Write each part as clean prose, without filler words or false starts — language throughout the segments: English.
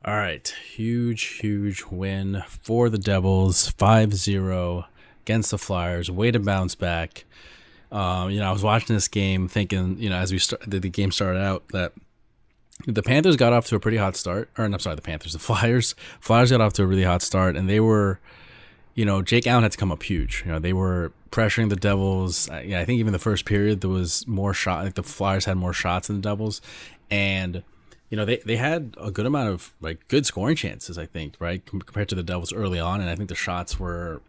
All right, huge win for the Devils, 5-0 against the Flyers. Way to bounce back. I was watching this game thinking, as the game started out, that the Panthers got off to a pretty hot start. Or, I'm sorry, the Panthers, the Flyers. Flyers got off to a really hot start, and they were, Jake Allen had to come up huge. They were pressuring the Devils. I think even the first period there was more shot. Like the Flyers had more shots than the Devils, and they had a good amount of good scoring chances, I think, right, compared to the Devils early on, and I think the shots were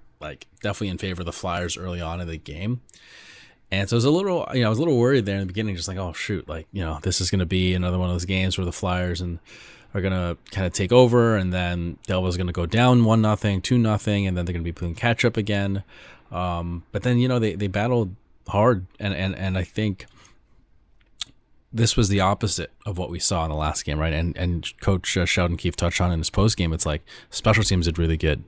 definitely in favor of the Flyers early on in the game. And so I was a little worried there in the beginning, just oh shoot, this is going to be another one of those games where the Flyers are going to kind of take over, and then Devils going to go down 1-0, 2-0, and then they're going to be playing catch up again. But then they battled hard, and I think this was the opposite of what we saw in the last game, right? And Coach Sheldon Keefe touched on in his post game. It's special teams did really good.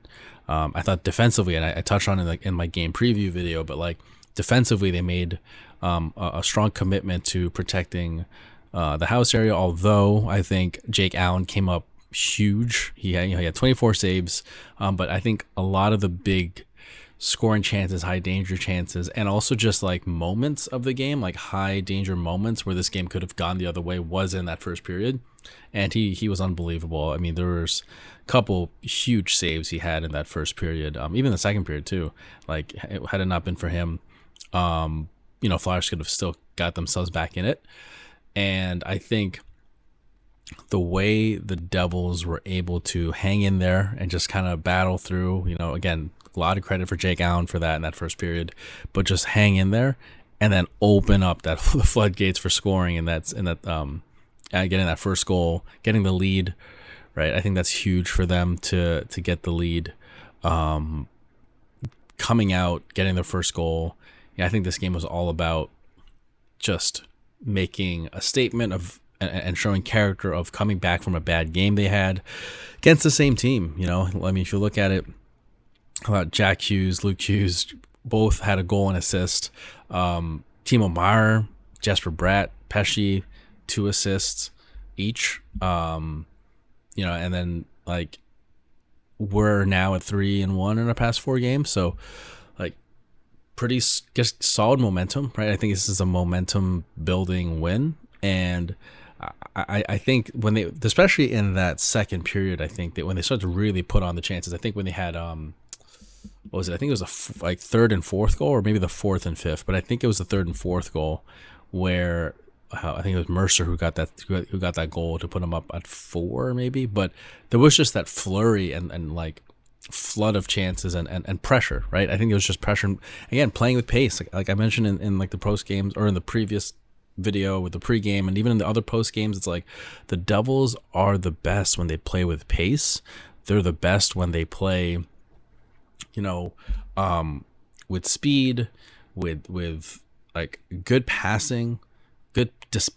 I thought defensively, and I touched on it in my game preview video, but defensively they made a strong commitment to protecting the house area. Although I think Jake Allen came up huge. He had 24 saves, but I think a lot of the big scoring chances, high danger chances, and also just moments of the game, high danger moments where this game could have gone the other way, was in that first period. And he was unbelievable. I mean, there was a couple huge saves he had in that first period, even the second period too. Had it not been for him, Flyers could have still got themselves back in it. And I think the way the Devils were able to hang in there and just kind of battle through, again, a lot of credit for Jake Allen for that in that first period, but just hang in there and then open up the floodgates for scoring, and getting that first goal, getting the lead, right? I think that's huge for them to get the lead, coming out, getting their first goal. I think this game was all about just making a statement of and showing character of coming back from a bad game they had against the same team. If you look at it, about Jack Hughes, Luke Hughes, both had a goal and assist. Timo Meier, Jesper Bratt, Pesci, 2 assists each. And then we're now at 3-1 in our past 4 games. So pretty just solid momentum, right? I think this is a momentum building win. And I think when they, especially in that second period, I think that when they started to really put on the chances, I think when they had, what was it? I think it was a third and fourth goal, or maybe the fourth and fifth, but I think it was the third and fourth goal where I think it was Mercer who got that goal to put them up at 4, maybe. But there was just that flurry and flood of chances and pressure, right? I think it was just pressure, again, playing with pace, like I mentioned in the post games, or in the previous video with the pregame, and even in the other post games. It's the Devils are the best when they play with pace. They're the best when they play with speed, with good passing, good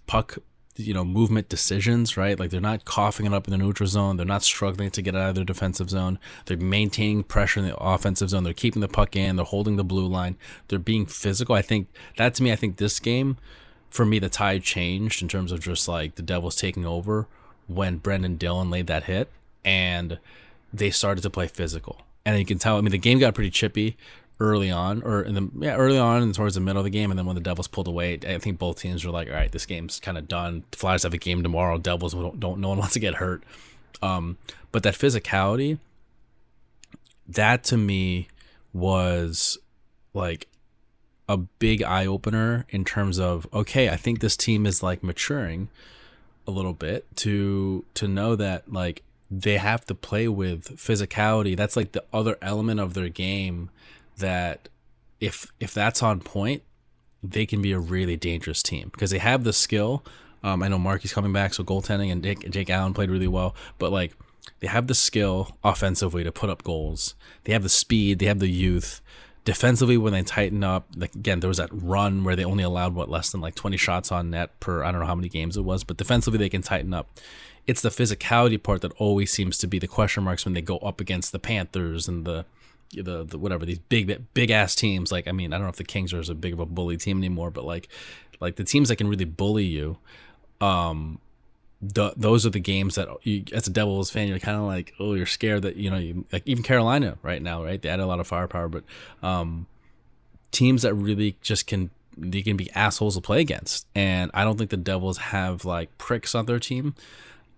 puck movement decisions, right? They're not coughing it up in the neutral zone. They're not struggling to get out of their defensive zone. They're maintaining pressure in the offensive zone. They're keeping the puck in. They're holding the blue line. They're being physical. I think this game, for me, the tide changed in terms of just the Devils taking over when Brendan Dillon laid that hit, and they started to play physical. And you can tell, the game got pretty chippy early on, early on and towards the middle of the game. And then when the Devils pulled away, I think both teams were all right, this game's kind of done. The Flyers have a game tomorrow. Devils don't no one wants to get hurt. But that physicality, that to me was a big eye opener in terms of, okay, I think this team is maturing a little bit to know that they have to play with physicality. That's the other element of their game, that if that's on point, they can be a really dangerous team because they have the skill. I know Marky's coming back, so goaltending, and Jake Allen played really well, but they have the skill offensively to put up goals. They have the speed, they have the youth. Defensively, when they tighten up, again, there was that run where they only allowed less than 20 shots on net per, I don't know how many games it was, but defensively they can tighten up. It's the physicality part that always seems to be the question marks when they go up against the Panthers and the whatever, these big ass teams. I don't know if the Kings are as big of a bully team anymore, but the teams that can really bully you, those are the games that you, as a Devils fan, you're kind of like, oh, you're scared that, you like even Carolina right now, right? They add a lot of firepower, but teams that really just they can be assholes to play against. And I don't think the Devils have like pricks on their team.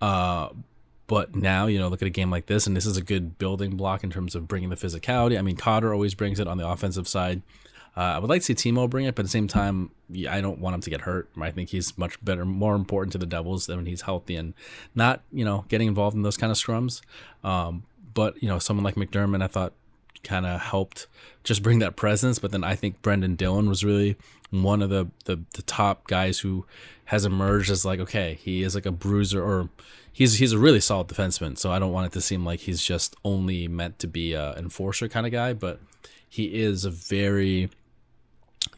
But now, look at a game like this, and this is a good building block in terms of bringing the physicality. I mean, Cotter always brings it on the offensive side. I would like to see Timo bring it, but at the same time, I don't want him to get hurt. I think he's much better, more important to the Devils than when he's healthy and not, getting involved in those kind of scrums. But, someone like McDermott, I thought kind of helped just bring that presence. But then I think Brendan Dillon was really one of the top guys who has emerged as like, okay, he is like a bruiser, or he's a really solid defenseman. So I don't want it to seem like he's just only meant to be an enforcer kind of guy, but he is a very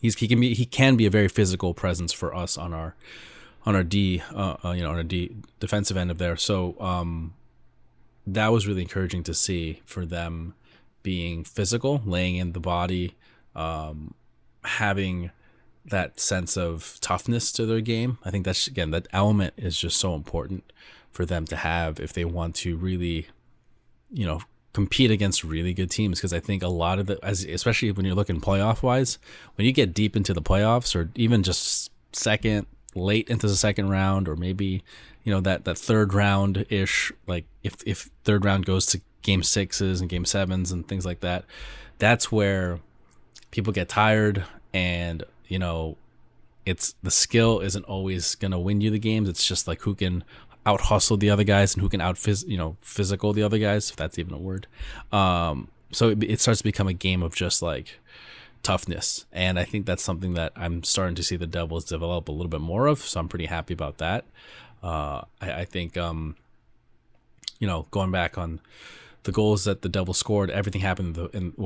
he can be a very physical presence for us on our D on our D defensive end of there. So that was really encouraging to see, for them being physical, laying in the body, having that sense of toughness to their game. I think that element is just so important for them to have if they want to really, compete against really good teams. Because I think a lot of especially when you're looking playoff wise, when you get deep into the playoffs, or even just late into the second round, or maybe, that third round ish, like if third round goes to game 6s and game 7s and things like that, that's where people get tired. And it's the skill isn't always going to win you the games. It's just like who can out hustle the other guys and who can physical the other guys, if that's even a word. So it starts to become a game of just like toughness. And I think that's something that I'm starting to see the Devils develop a little bit more of. So I'm pretty happy about that. I think, going back on the goals that the Devils scored, everything happened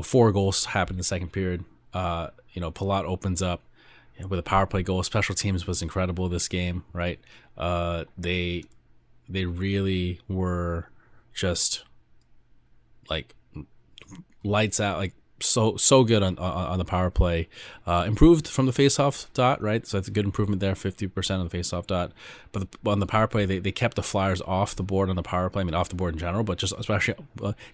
4 goals happened in the second period. Palat opens up with a power play goal. Special teams was incredible this game, right? They really were just like lights out, like so good on the power play. Improved from the faceoff dot, right? So that's a good improvement there, 50% on the faceoff dot. But on the power play, they kept the Flyers off the board on the power play. I mean, off the board in general, but just especially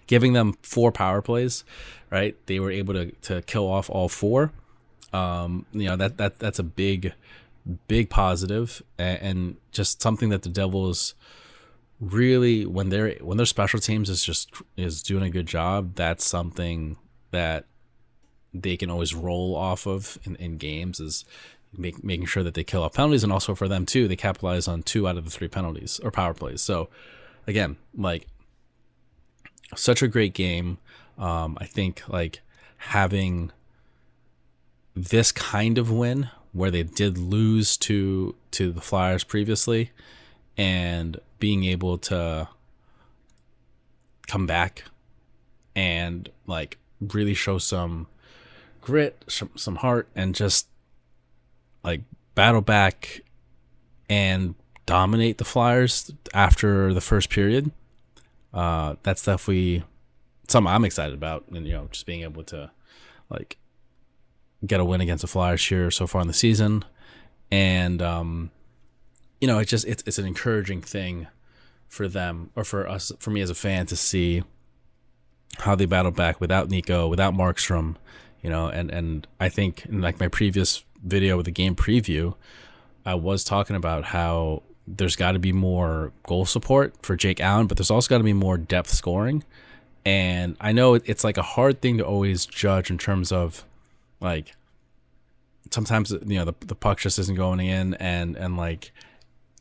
giving them 4 power plays, right? They were able to kill off all 4. That's a big positive, and just something that the Devils really, when their special teams is doing a good job, that's something that they can always roll off of in games, is making sure that they kill off penalties. And also for them too, they capitalize on 2 out of the 3 penalties or power plays. So again, like, such a great game. I think like having this kind of win where they did lose to the Flyers previously, and being able to come back and like really show some grit, some heart, and just like battle back and dominate the Flyers after the first period. That's definitely something I'm excited about, and just being able to like get a win against the Flyers here so far in the season. And it's an encouraging thing for them, or for us, for me as a fan, to see how they battle back without Nico, without Markstrom, and I think in like my previous video with the game preview, I was talking about how there's got to be more goal support for Jake Allen, but there's also got to be more depth scoring. And I know it's like a hard thing to always judge in terms of like, sometimes the puck just isn't going in, and like,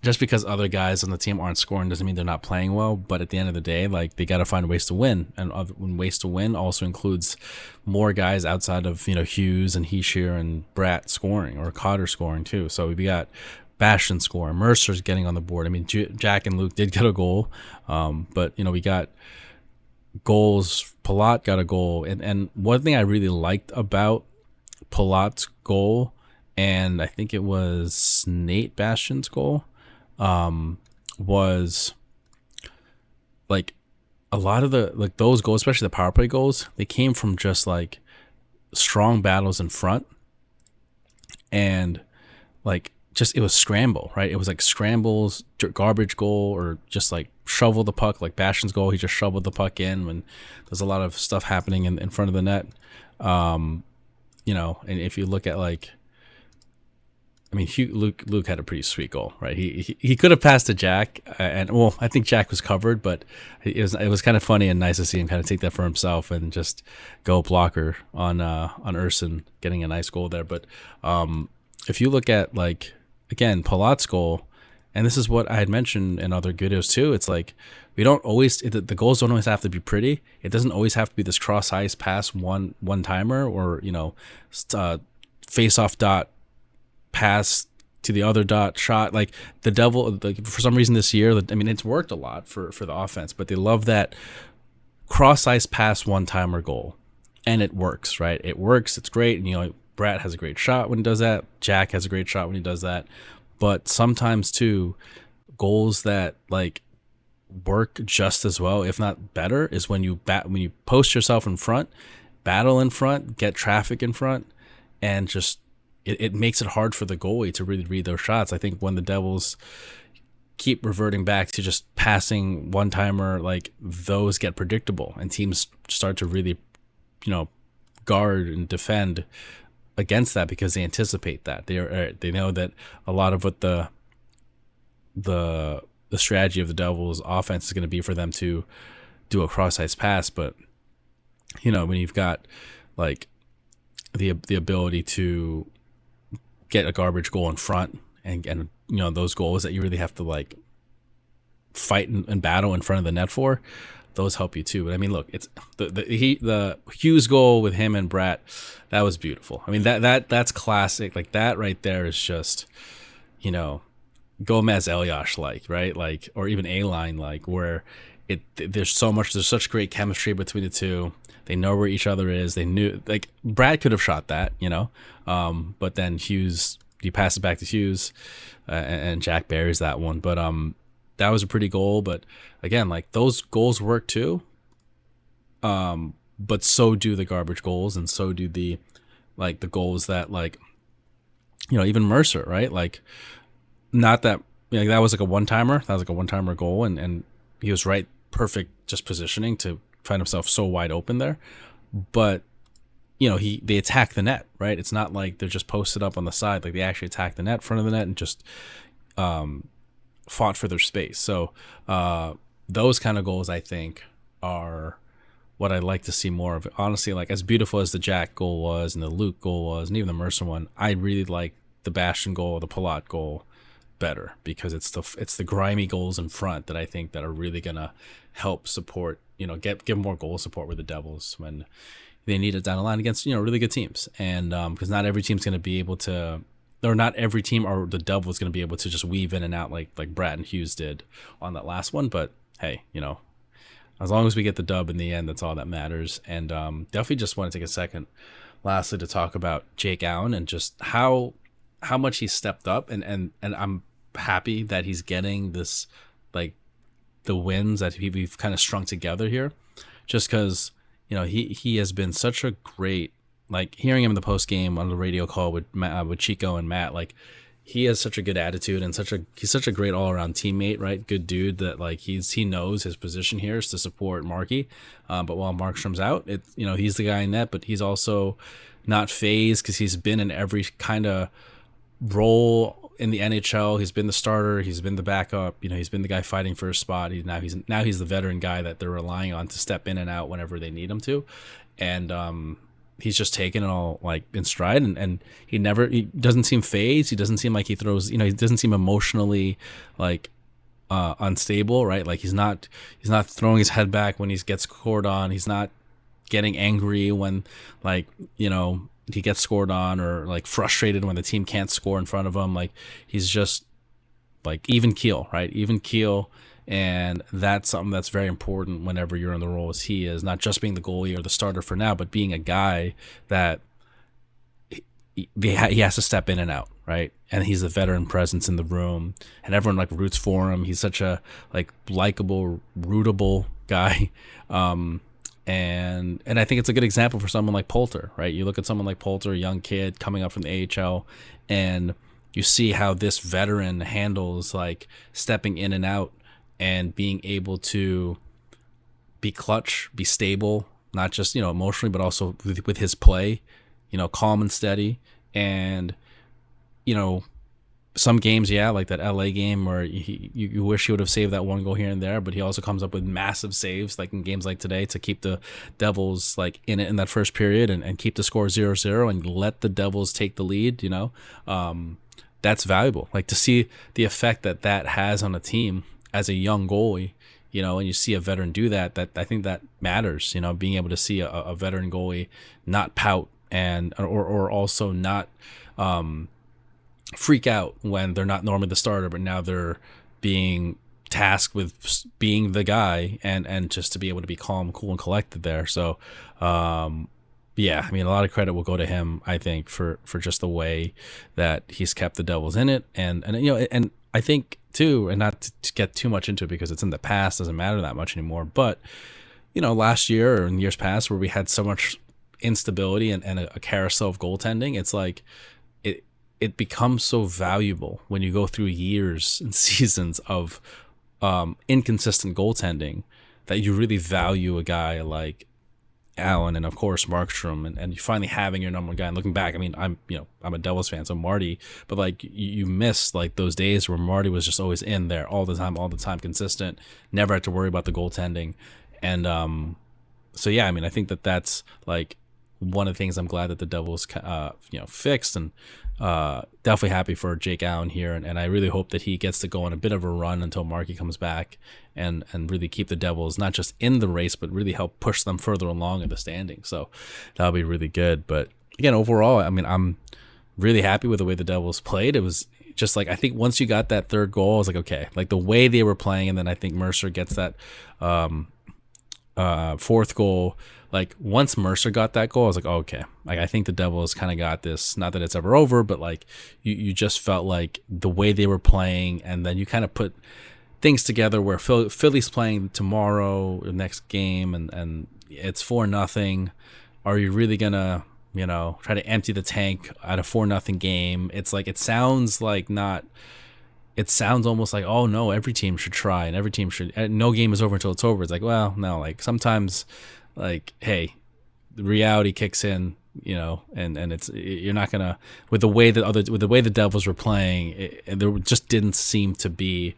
just because other guys on the team aren't scoring doesn't mean they're not playing well. But at the end of the day, like, they got to find ways to win, and ways to win also includes more guys outside of Hughes and Heishier and Bratt scoring, or Cotter scoring too. So we got Bastian scoring, Mercer's getting on the board. I mean, Jack and Luke did get a goal, but we got goals. Palat got a goal, and one thing I really liked about Palat's goal, and I think it was Nate Bastian's goal, was like a lot of those goals, especially the power play goals, they came from just like strong battles in front, and like just it was scramble, right? It was like scrambles, garbage goal, or just like shovel the puck, like Bastian's goal. He just shoveled the puck in when there's a lot of stuff happening in front of the net. And if you look at like, I mean, Luke had a pretty sweet goal, right? He could have passed to Jack, and well, I think Jack was covered, but it was kind of funny and nice to see him kind of take that for himself and just go blocker on Urson, getting a nice goal there. But if you look at like again Palat's goal, and this is what I had mentioned in other videos too, it's like we don't always the goals don't always have to be pretty. It doesn't always have to be this cross ice pass one timer or face off dot pass to the other dot shot. Like the Devil, like for some reason this year, I mean it's worked a lot for the offense, but they love that cross ice pass one timer goal, and it works, right? It works. It's great, and Brett has a great shot when he does that. Jack has a great shot when he does that. But sometimes too, goals that like work just as well, if not better, is when you post yourself in front, battle in front, get traffic in front, and just it makes it hard for the goalie to really read those shots. I think when the Devils keep reverting back to just passing one timer, like those get predictable, and teams start to really, guard and defend against that because they anticipate that they know that a lot of what the strategy of the Devils offense is going to be for them to do a cross ice pass. But when you've got like the ability to get a garbage goal in front and those goals that you really have to like fight and battle in front of the net for, those help you too. But I mean, look, it's the Hughes goal with him and Bratt, that was beautiful. I mean, that's classic. Like that right there is just, Gomez Elias like, right? Like, or even A-line like, where there's such great chemistry between the two. They know where each other is. They knew, like, Brad could have shot that, but then Hughes, you pass it back to Hughes, and Jack buries that one. But that was a pretty goal. But again, like those goals work too. But so do the garbage goals, and so do the goals that even Mercer, right? Like, not that that was like a one timer. That was like a one timer goal, and he was right, perfect, just positioning to find himself so wide open there. But they attack the net, right? It's not like they're just posted up on the side. Like they actually attack the net, front of the net, and just fought for their space. So those kind of goals, I think, are what I'd like to see more of. Honestly, like as beautiful as the Jack goal was, and the Luke goal was, and even the Mercer one, I really like the Bastian goal, the Palat goal better, because it's the grimy goals in front that I think that are really gonna help support, give more goal support with the Devils when they need it down the line against really good teams. And because not every team's gonna be able to, or not every team or the Devils going to be able to just weave in and out like Brad and Hughes did on that last one. But hey, as long as we get the dub in the end, that's all that matters. And definitely just want to take a second, lastly, to talk about Jake Allen and just how much he stepped up. And I'm happy that he's getting this, like, the wins that we've kind of strung together here, just because he has been such a great, like, hearing him in the post game on the radio call with Chico and Matt, like, he has such a good attitude and he's such a great all around teammate, right? Good dude that like he knows his position here is to support Markey. But while Markstrom's out, he's the guy in net, but he's also not phased because he's been in every kind of role in the NHL. He's been the starter, he's been the backup, he's been the guy fighting for a spot. He's the veteran guy that they're relying on to step in and out whenever they need him to. And he's just taken it all like in stride, and he doesn't seem phased. He doesn't seem like he throws, he doesn't seem emotionally like unstable, right? Like he's not throwing his head back when he gets scored on. He's not getting angry when he gets scored on, or like frustrated when the team can't score in front of him. Like he's just like even keel, right? Even keel. And that's something that's very important whenever you're in the role as he is, not just being the goalie or the starter for now, but being a guy that he has to step in and out, right? And he's a veteran presence in the room, and everyone like roots for him. He's such a like likable, rootable guy. And I think it's a good example for someone like Poulter, right? You look at someone like Poulter, a young kid coming up from the AHL, and you see how this veteran handles like stepping in and out and being able to be clutch, be stable, not just, emotionally, but also with his play, calm and steady. And, you know, some games, yeah, like that LA game where you wish he would have saved that one goal here and there, but he also comes up with massive saves, like in games like today, to keep the Devils like in it in that first period and keep the score 0-0 and let the Devils take the lead. That's valuable. Like to see the effect that has on a team as a young goalie. And you see a veteran do that. That I think that matters. Being able to see a veteran goalie not pout and or also not freak out when they're not normally the starter, but now they're being tasked with being the guy, and just to be able to be calm, cool, and collected there. So, yeah, I mean, a lot of credit will go to him, I think, for just the way that he's kept the Devils in it, and I think too, and not to get too much into it because it's in the past, doesn't matter that much anymore. But last year or in years past, where we had so much instability and a carousel of goaltending, it's like it becomes so valuable when you go through years and seasons of inconsistent goaltending that you really value a guy like Allen and of course Markstrom and you finally having your number one guy. And looking back, I mean, I'm a Devils fan, so Marty, but like you miss like those days where Marty was just always in there all the time, consistent, never had to worry about the goaltending. And so yeah, I mean, I think that's like one of the things I'm glad that the Devils fixed, and definitely happy for Jake Allen here, and I really hope that he gets to go on a bit of a run until Markey comes back and really keep the Devils not just in the race, but really help push them further along in the standings. So that'll be really good. But again, overall, I mean, I'm really happy with the way the Devils played. It was just like, I think once you got that third goal, I was like, okay, like the way they were playing, and then I think Mercer gets that fourth goal. Like once Mercer got that goal, I was like, oh, okay, like I think the Devils kind of got this. Not that it's ever over, but like you just felt like the way they were playing, and then you kind of put things together where Philly's playing tomorrow, the next game, and it's 4-0. Are you really gonna try to empty the tank at a 4-0 game? It's like, it sounds almost like, oh no, every team should try, and every team should, no game is over until it's over. It's like, well, no, like sometimes, like, hey, the reality kicks in, and it's, you're not gonna, with the way the Devils were playing, there just didn't seem to be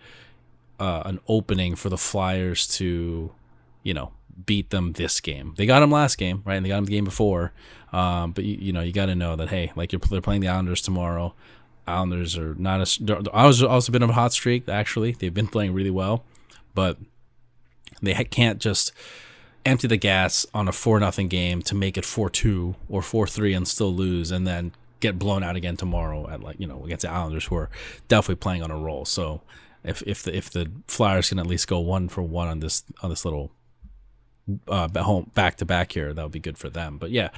an opening for the Flyers to, beat them this game. They got them last game, right? And they got them the game before, but you got to know that, hey, like they're playing the Islanders tomorrow. Islanders are not Islanders also been on a hot streak. Actually, they've been playing really well, but they can't just empty the gas on a 4-0 game to make it 4-2 or 4-3 and still lose, and then get blown out again tomorrow at against the Islanders, who are definitely playing on a roll. So if the Flyers can at least go 1-for-1 on this little home back-to-back here, that would be good for them. But yeah,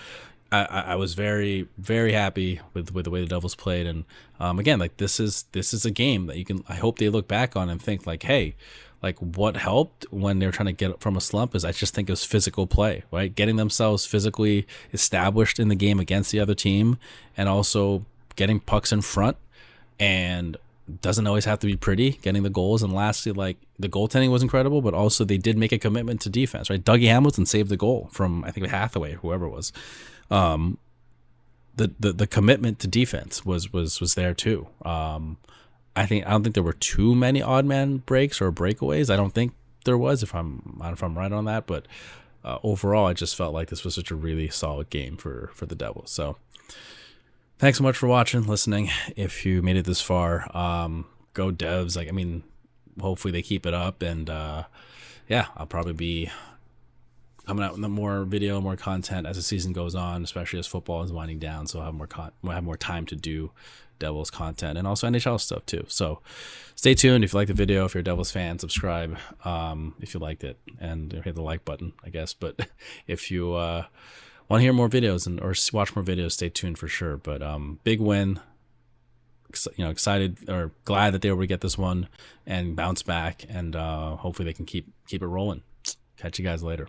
I was very, very happy with the way the Devils played, and again, like this is a game that I hope they look back on and think like, hey, like what helped when they're trying to get from a slump is, I just think it was physical play, right? Getting themselves physically established in the game against the other team, and also getting pucks in front, and doesn't always have to be pretty, getting the goals. And lastly, like the goaltending was incredible, but also they did make a commitment to defense, right? Dougie Hamilton saved the goal from, I think, Hathaway, whoever it was. The commitment to defense was there too. I don't think there were too many odd man breaks or breakaways. I don't think there was, if I'm right on that. But overall, I just felt like this was such a really solid game for the Devils. So thanks so much for watching, listening. If you made it this far, go Devs. Like, I mean, hopefully they keep it up, and yeah, I'll probably be coming out with more video, more content as the season goes on, especially as football is winding down. So I'll have more time to do Devils content and also NHL stuff too. So stay tuned. If you like the video, if you're a Devils fan, subscribe if you liked it, and hit the like button, I guess. But if you want to hear more videos or watch more videos, stay tuned for sure. But big win. Excited or glad that they were able to get this one and bounce back, and hopefully they can keep it rolling. Catch you guys later.